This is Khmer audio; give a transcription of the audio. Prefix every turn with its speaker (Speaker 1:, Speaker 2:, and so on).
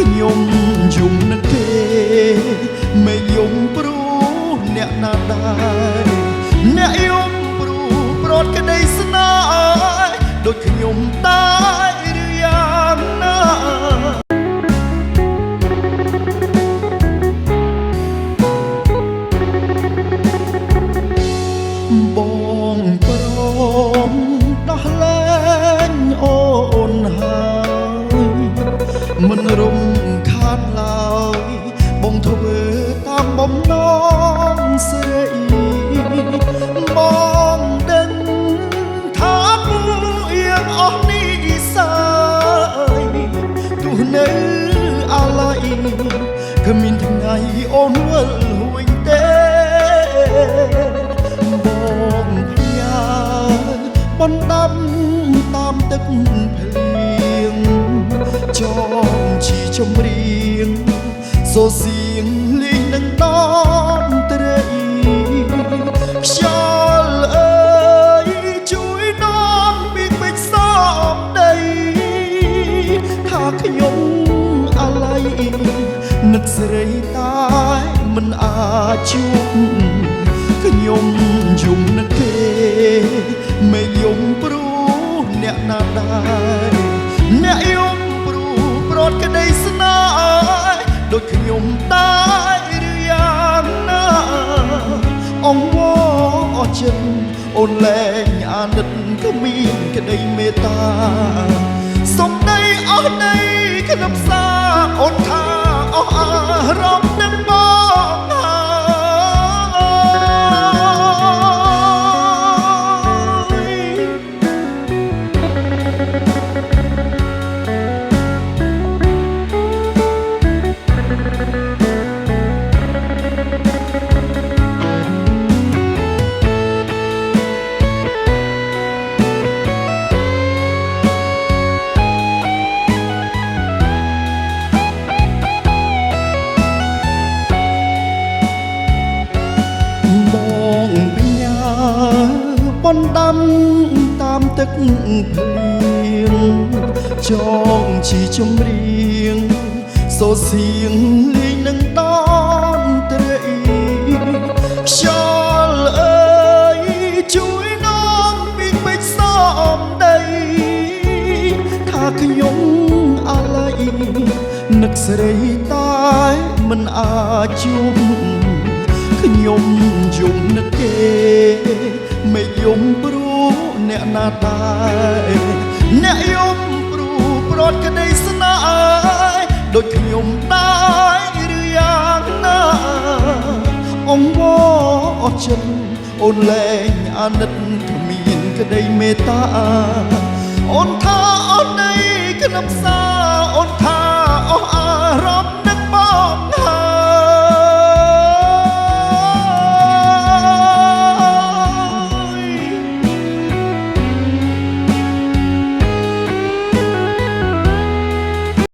Speaker 1: ខ្ញុំយំនឹកគេមិនយំព្រោះអ្នកណាដែរអ្នកយំព្រោះប្រត់ក្តីស្នេហ៍ដូចខ្ញុំដែរឬយ៉ាងណាបងព្រមដោះលែងអូនហើយមិនរំខានឡើយបងធ្វើតាមបំណងស្រីបងដឹងថាពួកយើងអស់នេះសើយទោះនៅអាឡ័យគ្មានថ្ងៃអូនវិលវិញទេបងផ្ញើបណ្ដាំតាមទឹកភ្លៀងចងជីចម្រៀងសូសៀងលេងនឹងតនត្រីខ្យល់អើយជួយនាំពីពេជ្រសំដីថាខ្ញុំអាឡ័យនឹកស្រីតែមិនអាចជួបខ្ញុំយំនឹកគេមិនយំព្រោះអ្នកណាដែរអ្នកយំព្រោះប្រត់ក្តីស្នេហ៍ដូចខ្ញុំដែរឬយ៉ាងណាអង្វរអស់ចិត្តអូនលែងអាណិតគ្មានក្តីមេត្តាសុំដីអស់នៃក្នុងសារអូនថាអស់អារម្មណ៍នឹងបងបណ្ដាំតាមទឹកភ្លៀងចងជីចម្រៀងសូសៀងលេងនឹងតនត្រីខ្យល់អើយជួយនាំពីពេជ្រសំដីថាខ្ញុំអាឡ័យនឹកស្រីតែមិនអាចជួបខ្ញុំយំនឹកគេមិនយំព្រោះអ្នកណាដែរអ្នកយំព្រោះប្រត់ក្តីស្នេហ៍ដូចខ្ញុំដែរឬយ៉ាងណាអង្វរអស់ចិត្តអូនលែងអាណិតគ្មានក្តីមេត្តាអូនថាអូននៃក្នុងសារអូនថា